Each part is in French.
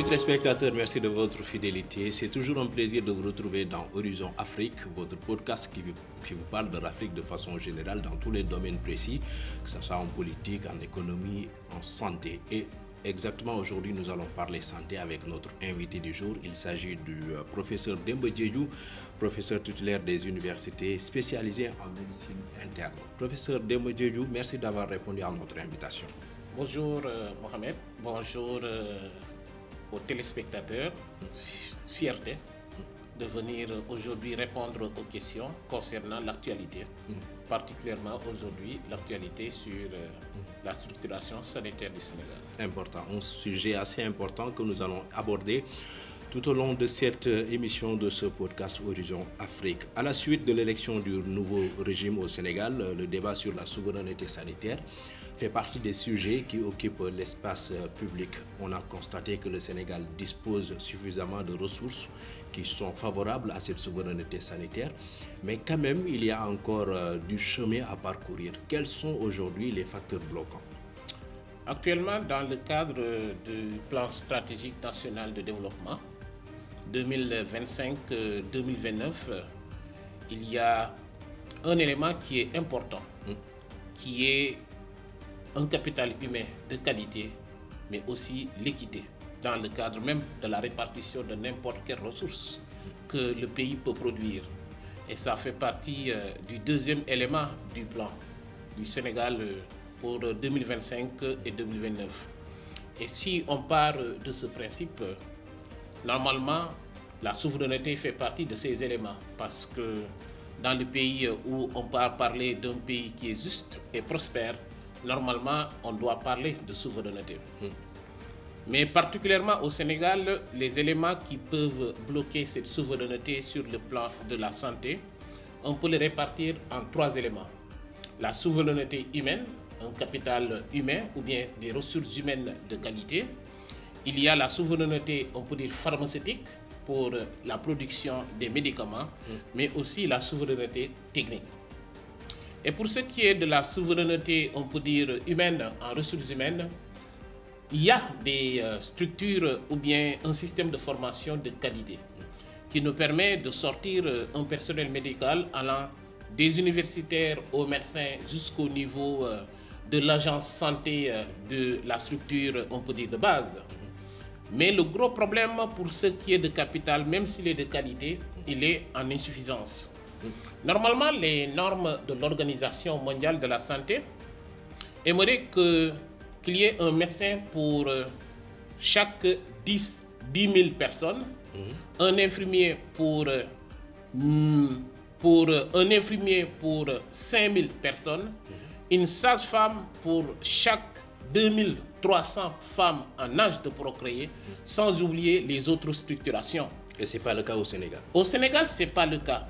téléspectateurs, merci de votre fidélité. C'est toujours un plaisir de vous retrouver dans Horizon Afrique, votre podcast qui vous parle de l'Afrique de façon générale dans tous les domaines précis, que ce soit en politique, en économie, en santé. Et exactement aujourd'hui, nous allons parler santé avec notre invité du jour. Il s'agit du professeur Demba Diédhiou, professeur titulaire des universités spécialisé en médecine interne. Professeur Demba Diédhiou, merci d'avoir répondu à notre invitation. Bonjour Mohamed, bonjour aux téléspectateurs. Fierté de venir aujourd'hui répondre aux questions concernant l'actualité, particulièrement aujourd'hui l'actualité sur la structuration sanitaire du Sénégal. Important, un sujet assez important que nous allons aborder tout au long de cette émission de ce podcast Horizon Afrique. À la suite de l'élection du nouveau régime au Sénégal, le débat sur la souveraineté sanitaire fait partie des sujets qui occupent l'espace public. On a constaté que le Sénégal dispose suffisamment de ressources qui sont favorables à cette souveraineté sanitaire, mais quand même, il y a encore du chemin à parcourir. Quels sont aujourd'hui les facteurs bloquants? Actuellement, dans le cadre du plan stratégique national de développement 2025-2029, il y a un élément qui est important, qui est un capital humain de qualité, mais aussi l'équité, dans le cadre même de la répartition de n'importe quelle ressource que le pays peut produire. Et ça fait partie du deuxième élément du plan du Sénégal pour 2025 et 2029. Et si on part de ce principe, normalement, la souveraineté fait partie de ces éléments, parce que dans le pays où on peut parler d'un pays qui est juste et prospère, normalement, on doit parler de souveraineté. Mais particulièrement au Sénégal, les éléments qui peuvent bloquer cette souveraineté sur le plan de la santé, on peut les répartir en trois éléments. La souveraineté humaine, un capital humain ou bien des ressources humaines de qualité. Il y a la souveraineté, on peut dire pharmaceutique, pour la production des médicaments, mais aussi la souveraineté technique. Et pour ce qui est de la souveraineté, on peut dire humaine, en ressources humaines, il y a des structures ou bien un système de formation de qualité qui nous permet de sortir un personnel médical allant des universitaires aux médecins jusqu'au niveau de l'agence santé de la structure, on peut dire, de base. Mais le gros problème pour ce qui est de capital, même s'il est de qualité, il est en insuffisance. Normalement, les normes de l'Organisation mondiale de la santé aimeraient qu'il y ait un médecin pour chaque 10 000 personnes, un infirmier pour 5 000 personnes, une sage-femme pour chaque 2300 femmes en âge de procréer, sans oublier les autres structurations. Et ce n'est pas le cas au Sénégal? Au Sénégal, ce n'est pas le cas.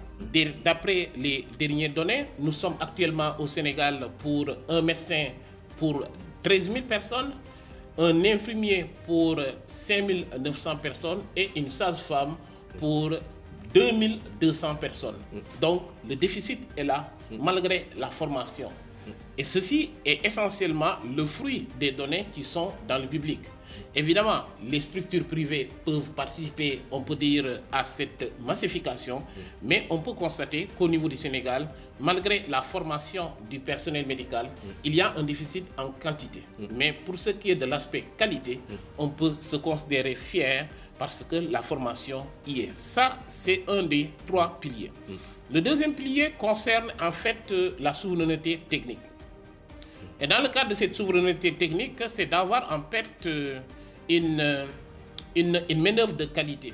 D'après les dernières données, nous sommes actuellement au Sénégal pour un médecin pour 13 000 personnes, un infirmier pour 5 900 personnes et une sage-femme pour 2200 personnes. Donc, le déficit est là, malgré la formation. Et ceci est essentiellement le fruit des données qui sont dans le public. Évidemment, les structures privées peuvent participer, on peut dire, à cette massification, mais on peut constater qu'au niveau du Sénégal, malgré la formation du personnel médical, il y a un déficit en quantité. Mais pour ce qui est de l'aspect qualité, on peut se considérer fier parce que la formation y est. Ça, c'est un des trois piliers. Le deuxième pilier concerne en fait la souveraineté technique. Et dans le cadre de cette souveraineté technique, c'est d'avoir en fait une main-d'œuvre de qualité.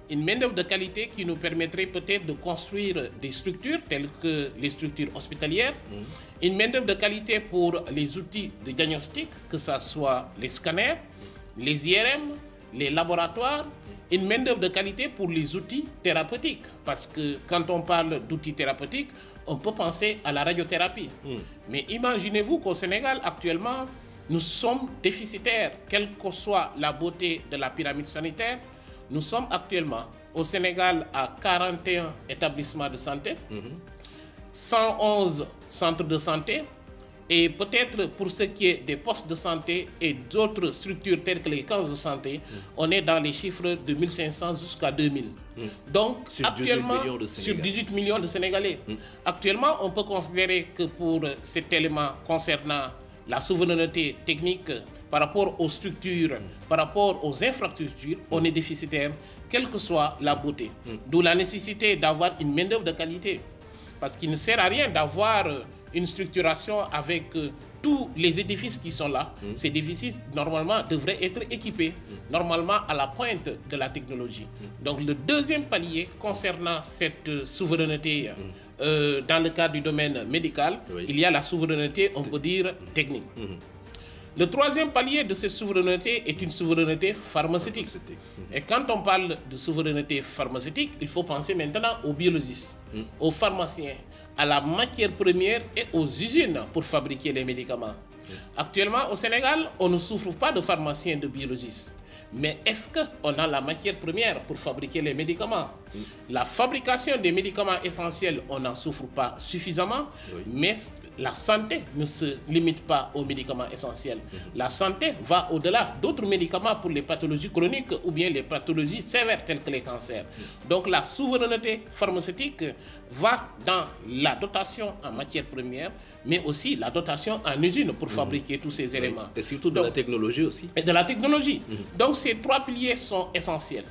Une main-d'œuvre de qualité qui nous permettrait peut-être de construire des structures telles que les structures hospitalières, une main-d'œuvre de qualité pour les outils de diagnostic, que ce soit les scanners, les IRM, les laboratoires, une main-d'œuvre de qualité pour les outils thérapeutiques. Parce que quand on parle d'outils thérapeutiques, on peut penser à la radiothérapie. Mais imaginez-vous qu'au Sénégal, actuellement, nous sommes déficitaires, quelle que soit la beauté de la pyramide sanitaire. Nous sommes actuellement au Sénégal à 41 établissements de santé, 111 centres de santé Et peut-être pour ce qui est des postes de santé et d'autres structures telles que les cases de santé, on est dans les chiffres de 1500 jusqu'à 2000. Donc, sur actuellement, 18 millions de sur Sénégalais. 18 millions de Sénégalais. Actuellement, on peut considérer que pour cet élément concernant la souveraineté technique par rapport aux structures, par rapport aux infrastructures, on est déficitaire, quelle que soit la beauté. D'où la nécessité d'avoir une main-d'œuvre de qualité. Parce qu'il ne sert à rien d'avoir une structuration avec tous les édifices qui sont là. Ces édifices, normalement, devraient être équipés, normalement à la pointe de la technologie. Donc, le deuxième palier concernant cette souveraineté dans le cadre du domaine médical, il y a la souveraineté, on peut dire, technique. Le troisième palier de cette souveraineté est une souveraineté pharmaceutique. Et quand on parle de souveraineté pharmaceutique, il faut penser maintenant aux biologistes, aux pharmaciens, à la matière première et aux usines pour fabriquer les médicaments. Actuellement, au Sénégal, on ne souffre pas de pharmaciens, de biologistes. Mais est-ce qu'on a la matière première pour fabriquer les médicaments? La fabrication des médicaments essentiels, on n'en souffre pas suffisamment, mais la santé ne se limite pas aux médicaments essentiels. La santé va au-delà d'autres médicaments pour les pathologies chroniques ou bien les pathologies sévères telles que les cancers. Donc la souveraineté pharmaceutique va dans la dotation en matière première, mais aussi la dotation en usine pour fabriquer tous ces éléments. Et surtout de la technologie aussi. Et de la technologie. Donc ces trois piliers sont essentiels.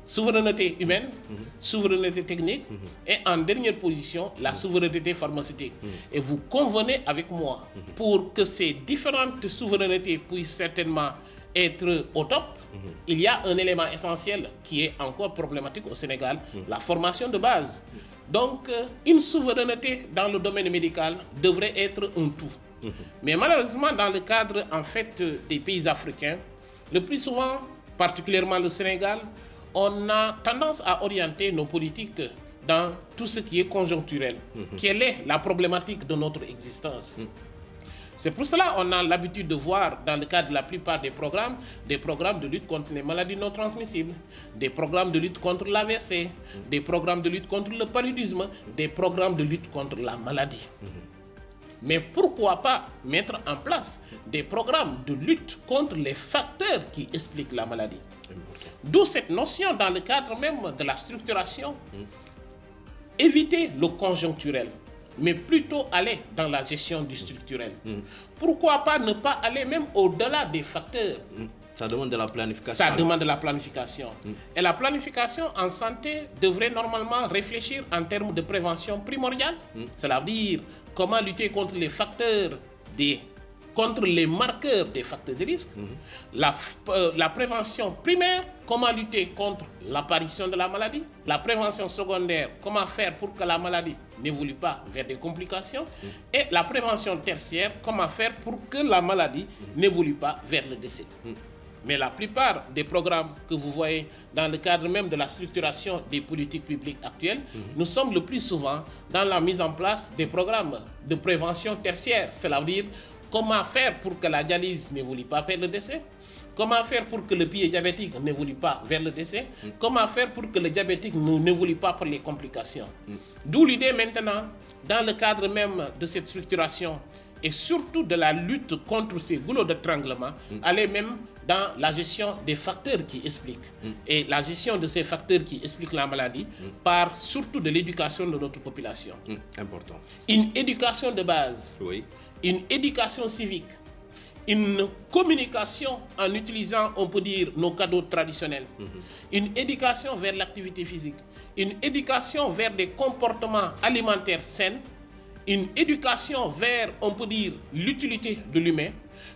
Souveraineté humaine, souveraineté technique et en dernière position, la souveraineté pharmaceutique. Et vous convenez avec moi pour que ces différentes souverainetés puissent certainement être au top, il y a un élément essentiel qui est encore problématique au Sénégal, la formation de base. Donc, une souveraineté dans le domaine médical devrait être un tout. Mais malheureusement, dans le cadre en fait des pays africains, le plus souvent, particulièrement le Sénégal, on a tendance à orienter nos politiques dans tout ce qui est conjoncturel. Quelle est la problématique de notre existence? C'est pour cela qu'on a l'habitude de voir dans le cadre de la plupart des programmes de lutte contre les maladies non transmissibles, des programmes de lutte contre l'AVC, des programmes de lutte contre le paludisme, des programmes de lutte contre la maladie. Mais pourquoi pas mettre en place des programmes de lutte contre les facteurs qui expliquent la maladie? D'où cette notion dans le cadre même de la structuration, éviter le conjoncturel, mais plutôt aller dans la gestion du structurel. Pourquoi pas ne pas aller même au-delà des facteurs? Ça demande de la planification. Ça demande de la planification. Et la planification en santé devrait normalement réfléchir en termes de prévention primordiale. Cela veut dire comment lutter contre les facteurs contre les marqueurs des facteurs de risque, la prévention primaire, comment lutter contre l'apparition de la maladie, la prévention secondaire, comment faire pour que la maladie n'évolue pas vers des complications, et la prévention tertiaire, comment faire pour que la maladie n'évolue pas vers le décès. Mais la plupart des programmes que vous voyez dans le cadre même de la structuration des politiques publiques actuelles, nous sommes le plus souvent dans la mise en place des programmes de prévention tertiaire. Cela veut dire comment faire pour que la dialyse n'évolue pas vers le décès? Comment faire pour que le pied diabétique n'évolue pas vers le décès? Comment faire pour que le diabétique n'évolue pas par les complications? D'où l'idée maintenant, dans le cadre même de cette structuration et surtout de la lutte contre ces goulots d'étranglement, aller même dans la gestion des facteurs qui expliquent. Et la gestion de ces facteurs qui expliquent la maladie part surtout de l'éducation de notre population. Important. Une éducation de base, une éducation civique, une communication en utilisant, on peut dire, nos cadeaux traditionnels, une éducation vers l'activité physique, une éducation vers des comportements alimentaires sains, une éducation vers, on peut dire, l'utilité de l'humain,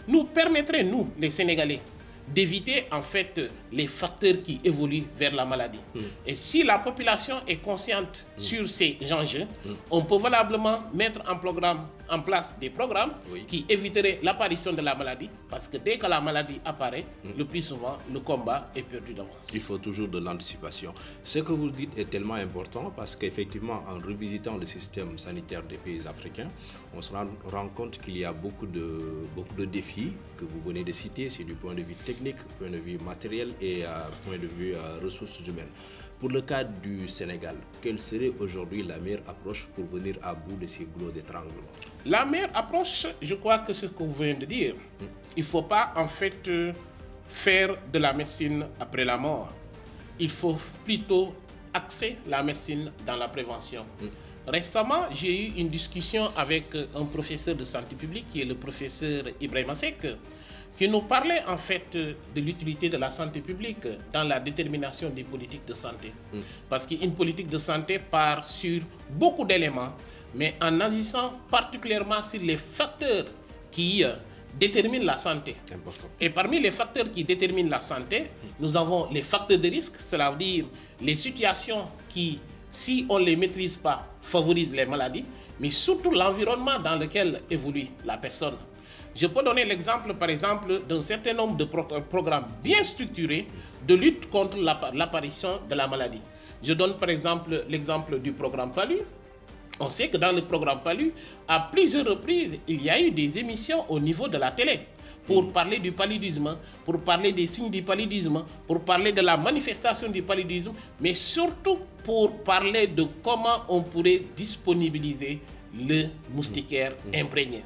nous permettrait, nous, les Sénégalais, d'éviter en fait les facteurs qui évoluent vers la maladie. Et si la population est consciente sur ces enjeux, on peut valablement mettre en place des programmes qui éviteraient l'apparition de la maladie, parce que dès que la maladie apparaît, le plus souvent, le combat est perdu d'avance. Il faut toujours de l'anticipation. Ce que vous dites est tellement important parce qu'effectivement, en revisitant le système sanitaire des pays africains, on se rend compte qu'il y a beaucoup de défis que vous venez de citer, c'est du point de vue technique, point de vue matériel et point de vue ressources humaines. Pour le cas du Sénégal, quelle serait aujourd'hui la meilleure approche pour venir à bout de ces goulots d'étranglement? La meilleure approche, je crois que c'est ce que vous venez de dire. Il ne faut pas en fait faire de la médecine après la mort. Il faut plutôt axer la médecine dans la prévention. Récemment, j'ai eu une discussion avec un professeur de santé publique qui est le professeur Ibrahima Seck, qui nous parlait en fait de l'utilité de la santé publique dans la détermination des politiques de santé. Parce qu'une politique de santé part sur beaucoup d'éléments, mais en agissant particulièrement sur les facteurs qui déterminent la santé. Important. Et parmi les facteurs qui déterminent la santé, nous avons les facteurs de risque, cela veut dire les situations qui, si on ne les maîtrise pas, favorisent les maladies, mais surtout l'environnement dans lequel évolue la personne. Je peux donner l'exemple, par exemple, d'un certain nombre de programmes bien structurés de lutte contre l'apparition de la maladie. Je donne par exemple l'exemple du programme PALU. On sait que dans le programme PALU, à plusieurs reprises, il y a eu des émissions au niveau de la télé pour parler du paludisme, pour parler des signes du paludisme, pour parler de la manifestation du paludisme, mais surtout pour parler de comment on pourrait disponibiliser le moustiquaire imprégné.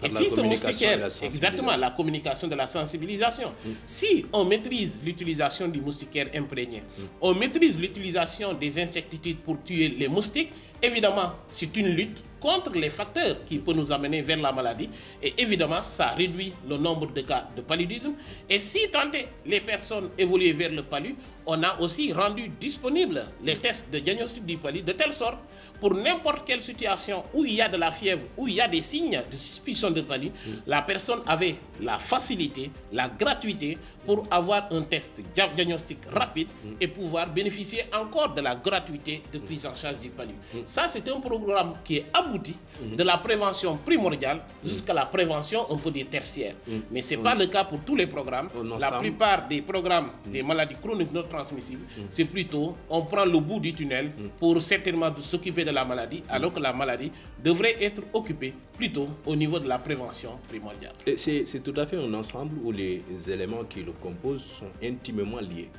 Et si ce moustiquaire, exactement, la communication de la sensibilisation, si on maîtrise l'utilisation du moustiquaire imprégné, on maîtrise l'utilisation des insecticides pour tuer les moustiques, évidemment, c'est une lutte contre les facteurs qui peuvent nous amener vers la maladie. Et évidemment, ça réduit le nombre de cas de paludisme. Et si tant est les personnes évoluent vers le palu, on a aussi rendu disponibles les tests de diagnostic du palu de telle sorte, pour n'importe quelle situation où il y a de la fièvre, où il y a des signes de suspicion de palu, la personne avait la facilité, la gratuité pour avoir un test diagnostic rapide et pouvoir bénéficier encore de la gratuité de prise en charge du palu. Ça, c'est un programme qui est abouti de la prévention primordiale jusqu'à la prévention, on peut dire tertiaire. Mais ce n'est pas le cas pour tous les programmes. La plupart des programmes des maladies chroniques non transmissibles, c'est plutôt, on prend le bout du tunnel pour certainement s'occuper de la maladie, alors que la maladie devrait être occupée plutôt au niveau de la prévention primordiale. C'est tout à fait un ensemble où les éléments qui le composent sont intimement liés.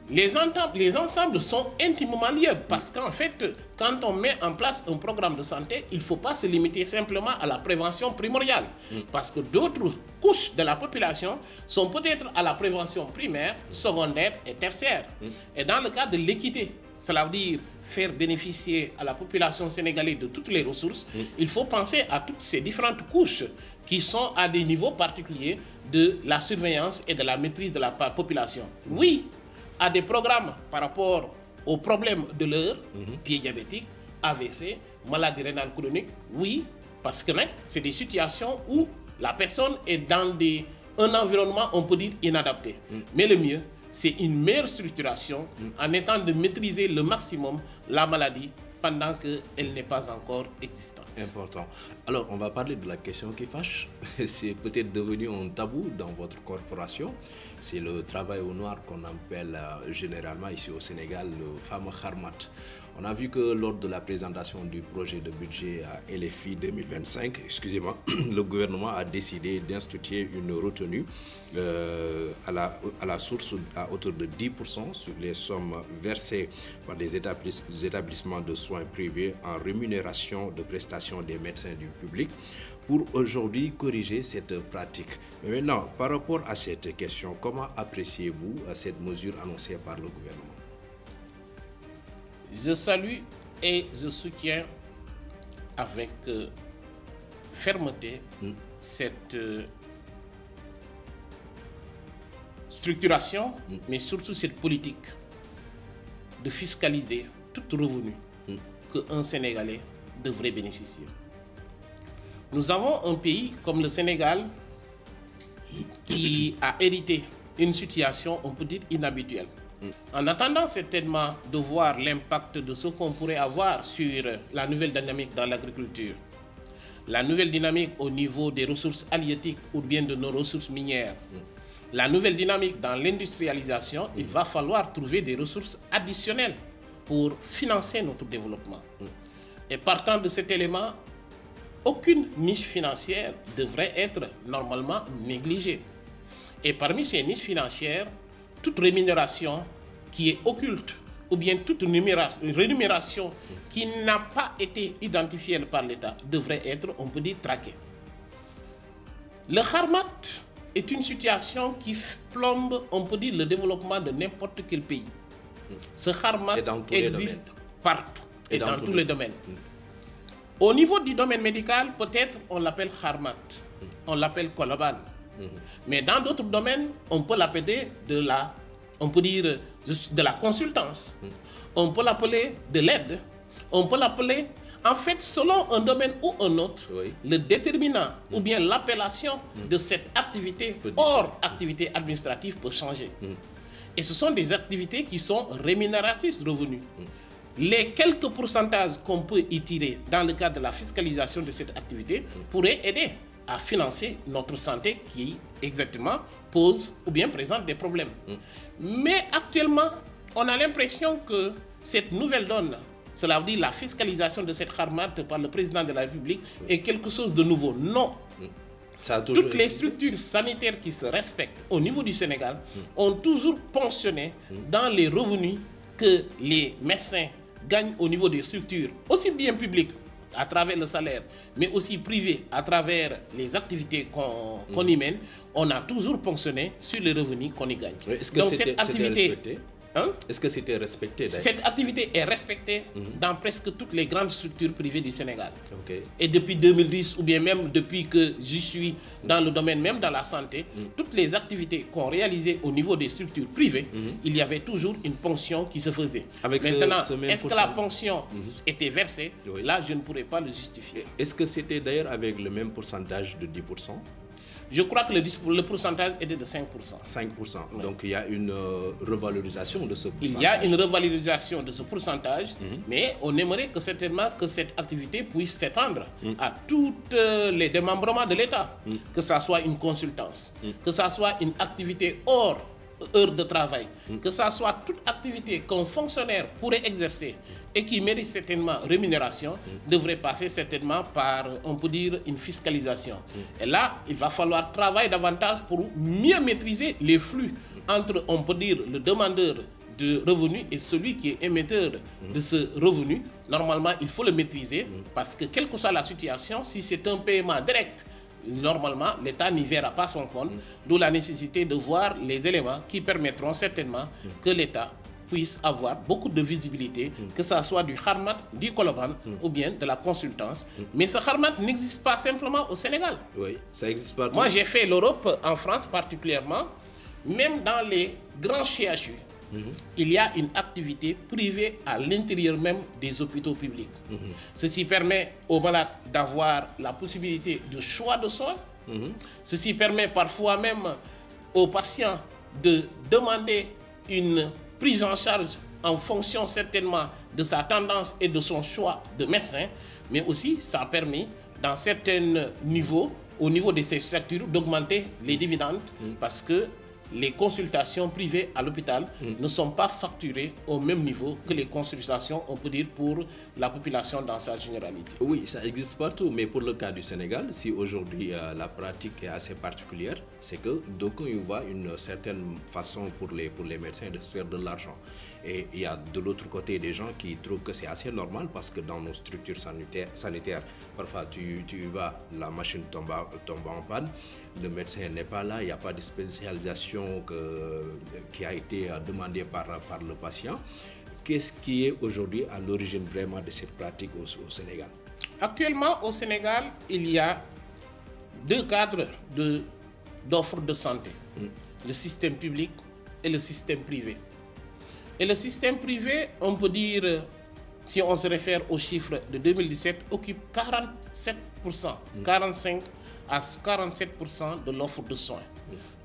Les ensembles sont intimement liés parce qu'en fait, quand on met en place un programme de santé, il ne faut pas se limiter simplement à la prévention primordiale. Parce que d'autres couches de la population sont peut-être à la prévention primaire, secondaire et tertiaire. Et dans le cas de l'équité, cela veut dire faire bénéficier à la population sénégalaise de toutes les ressources, il faut penser à toutes ces différentes couches qui sont à des niveaux particuliers de la surveillance et de la maîtrise de la population. Oui, à des programmes par rapport aux problèmes de l'heure, pied diabétique, AVC, maladie rénale chronique, oui, parce que c'est des situations où la personne est dans un environnement, on peut dire, inadapté. Mais le mieux, c'est une meilleure structuration en étant de maîtriser le maximum la maladie pendant qu'elle n'est pas encore existante. Important. Alors, on va parler de la question qui fâche. C'est peut-être devenu un tabou dans votre corporation. C'est le travail au noir qu'on appelle généralement ici au Sénégal le fameux Kharmat. On a vu que lors de la présentation du projet de budget à LFI 2025, excusez-moi, le gouvernement a décidé d'instituer une retenue à la source à hauteur de 10% sur les sommes versées par des établissements de soins privés en rémunération de prestations des médecins du public pour aujourd'hui corriger cette pratique. Mais maintenant, par rapport à cette question, comment appréciez-vous cette mesure annoncée par le gouvernement? Je salue et je soutiens avec fermeté cette structuration, mais surtout cette politique de fiscaliser tout revenu qu'un Sénégalais devrait bénéficier. Nous avons un pays comme le Sénégal qui a hérité une situation, on peut dire, inhabituelle. En attendant certainement de voir l'impact de ce qu'on pourrait avoir sur la nouvelle dynamique dans l'agriculture, la nouvelle dynamique au niveau des ressources halieutiques ou bien de nos ressources minières, la nouvelle dynamique dans l'industrialisation, il va falloir trouver des ressources additionnelles pour financer notre développement. Et partant de cet élément, aucune niche financière devrait être normalement négligée. Et parmi ces niches financières, toute rémunération qui est occulte ou bien toute rémunération qui n'a pas été identifiée par l'État devrait être, on peut dire, traquée. Le Kharmat est une situation qui plombe, on peut dire, le développement de n'importe quel pays. Ce Kharmat existe partout et dans tous les domaines. Au niveau du domaine médical, peut-être on l'appelle Kharmat, on l'appelle Koloban. Mais dans d'autres domaines, on peut l'appeler de la consultance. On peut l'appeler de l'aide. On peut l'appeler, en fait, selon un domaine ou un autre, le déterminant ou bien l'appellation de cette activité hors activité administrative peut changer. Et ce sont des activités qui sont rémunératrices de revenus. Les quelques pourcentages qu'on peut y tirer dans le cadre de la fiscalisation de cette activité pourraient aider à financer notre santé qui, exactement, pose ou bien présente des problèmes. Mais actuellement, on a l'impression que cette nouvelle donne, cela veut dire la fiscalisation de cette Kharmat par le président de la République, est quelque chose de nouveau. Non. Toutes les structures sanitaires qui se respectent au niveau du Sénégal ont toujours ponctionné dans les revenus que les médecins gagnent au niveau des structures, aussi bien publiques à travers le salaire, mais aussi privées à travers les activités qu'on y mène. On a toujours ponctionné sur les revenus qu'on y gagne. Est-ce que c'était respecté? Est-ce que c'était respecté? Cette activité est respectée dans presque toutes les grandes structures privées du Sénégal. Et depuis 2010, ou bien même depuis que j'y suis dans le domaine, même dans la santé, toutes les activités qu'on réalisait au niveau des structures privées, il y avait toujours une ponction qui se faisait. Maintenant, est-ce que la ponction était versée? Là, je ne pourrais pas le justifier. Est-ce que c'était d'ailleurs avec le même pourcentage de 10%? Je crois que le pourcentage était de 5%. 5%. Oui. Donc il y a une revalorisation de ce pourcentage. Il y a une revalorisation de ce pourcentage, mais on aimerait que certainement que cette activité puisse s'étendre à tous les démembrements de l'État. Que ça soit une consultance, que ça soit une activité hors heures de travail, que ça soit toute activité qu'un fonctionnaire pourrait exercer et qui mérite certainement rémunération, devrait passer certainement par, on peut dire, une fiscalisation. Et là, il va falloir travailler davantage pour mieux maîtriser les flux entre, on peut dire, le demandeur de revenus et celui qui est émetteur de ce revenu. Normalement, il faut le maîtriser parce que quelle que soit la situation, si c'est un paiement direct, normalement, l'État n'y verra pas son compte, d'où la nécessité de voir les éléments qui permettront certainement que l'État puisse avoir beaucoup de visibilité, que ce soit du Kharmat, du Koloban ou bien de la consultance. Mais ce Kharmat n'existe pas simplement au Sénégal. Oui, ça existe partout. Moi, j'ai fait l'Europe, en France particulièrement, même dans les grands CHU. Il y a une activité privée à l'intérieur même des hôpitaux publics. Ceci permet aux malades d'avoir la possibilité de choix de soins. Ceci permet parfois même aux patients de demander une prise en charge en fonction certainement de sa tendance et de son choix de médecin. Mais aussi, ça permet dans certains niveaux, au niveau de ces structures, d'augmenter les dividendes parce que les consultations privées à l'hôpital ne sont pas facturées au même niveau que les consultations, on peut dire, pour la population dans sa généralité. Oui, ça existe partout, mais pour le cas du Sénégal, si aujourd'hui la pratique est assez particulière, c'est que d'aucuns y voient une certaine façon pour les médecins de se faire de l'argent. Et il y a de l'autre côté des gens qui trouvent que c'est assez normal parce que dans nos structures sanitaires, parfois tu vas, la machine tombe en panne, le médecin n'est pas là, il n'y a pas de spécialisation qui a été demandée par le patient. Qu'est-ce qui est aujourd'hui à l'origine vraiment de cette pratique au Sénégal? Actuellement, au Sénégal, il y a deux cadres d'offres de santé. Le système public et le système privé. Et le système privé, on peut dire, si on se réfère aux chiffres de 2017, occupe 47%, 45 à 47% de l'offre de soins.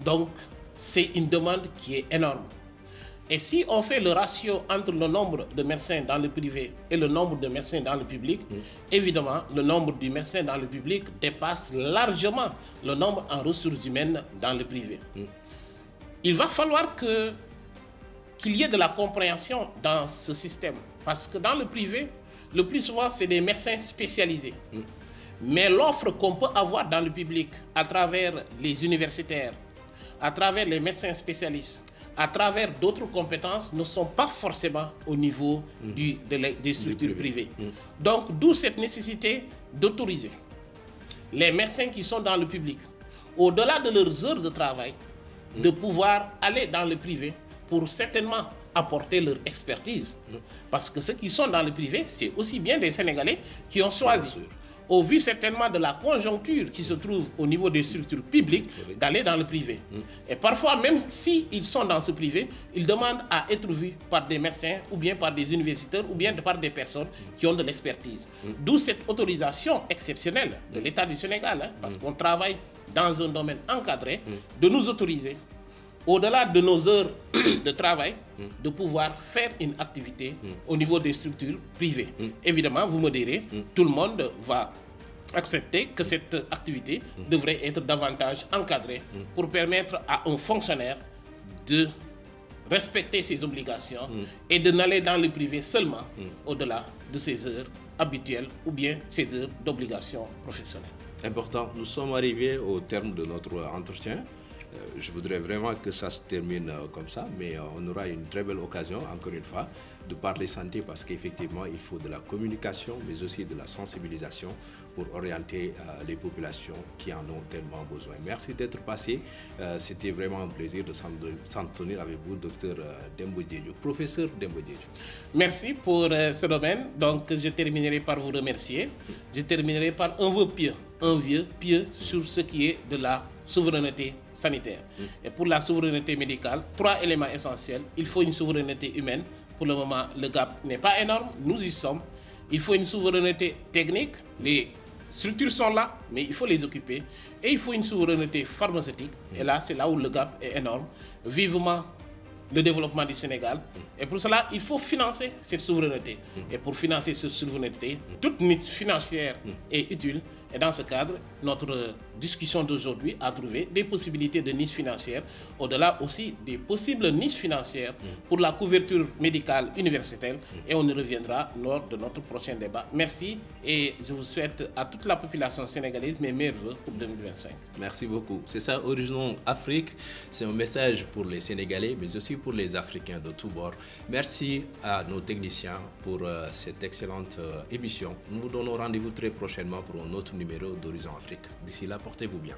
Donc, c'est une demande qui est énorme. Et si on fait le ratio entre le nombre de médecins dans le privé et le nombre de médecins dans le public, évidemment, le nombre de médecins dans le public dépasse largement le nombre en ressources humaines dans le privé. Il va falloir qu'il y ait de la compréhension dans ce système. Parce que dans le privé, le plus souvent, c'est des médecins spécialisés. Mais l'offre qu'on peut avoir dans le public, à travers les universitaires, à travers les médecins spécialistes, à travers d'autres compétences, ne sont pas forcément au niveau des structures privées. Donc, d'où cette nécessité d'autoriser les médecins qui sont dans le public, au-delà de leurs heures de travail, de pouvoir aller dans le privé pour certainement apporter leur expertise. Parce que ceux qui sont dans le privé, c'est aussi bien des Sénégalais qui ont choisi, au vu certainement de la conjoncture qui se trouve au niveau des structures publiques, d'aller dans le privé. Et parfois, même s'ils sont dans ce privé, ils demandent à être vus par des médecins, ou bien par des universitaires, ou bien par des personnes qui ont de l'expertise. D'où cette autorisation exceptionnelle de l'État du Sénégal, parce qu'on travaille dans un domaine encadré, de nous autoriser, au-delà de nos heures de travail, de pouvoir faire une activité au niveau des structures privées. Évidemment, vous me direz, tout le monde va accepter que cette activité devrait être davantage encadrée pour permettre à un fonctionnaire de respecter ses obligations et de n'aller dans le privé seulement au-delà de ses heures habituelles ou bien ses heures d'obligation professionnelle. Important, nous sommes arrivés au terme de notre entretien. Je voudrais vraiment que ça se termine comme ça, mais on aura une très belle occasion, encore une fois, de parler santé parce qu'effectivement, il faut de la communication, mais aussi de la sensibilisation pour orienter les populations qui en ont tellement besoin. Merci d'être passé. C'était vraiment un plaisir de s'entretenir avec vous, docteur Dembo Diédhiou, professeur Dembo Diédhiou. Merci pour ce domaine. Donc, je terminerai par vous remercier. Je terminerai par un vœu pieux sur ce qui est de la souveraineté sanitaire. Et pour la souveraineté médicale, 3 éléments essentiels. Il faut une souveraineté humaine. Pour le moment, le gap n'est pas énorme. Nous y sommes. Il faut une souveraineté technique. Les structures sont là, mais il faut les occuper. Et il faut une souveraineté pharmaceutique. Et là, c'est là où le gap est énorme. Vivement le développement du Sénégal. Et pour cela, il faut financer cette souveraineté. Et pour financer cette souveraineté, toute niche financière est utile. Et dans ce cadre, notre discussion d'aujourd'hui a trouvé des possibilités de niche financière, au-delà aussi des possibles niches financières pour la couverture médicale universelle. Et on y reviendra lors de notre prochain débat. Merci et je vous souhaite à toute la population sénégalaise mes meilleurs vœux pour 2025. Merci beaucoup. C'est ça, Horizon Afrique. C'est un message pour les Sénégalais, mais aussi pour les Africains de tous bords. Merci à nos techniciens pour cette excellente émission. Nous vous donnons rendez-vous très prochainement pour un autre numéro d'Horizon Afrique. D'ici là, portez-vous bien.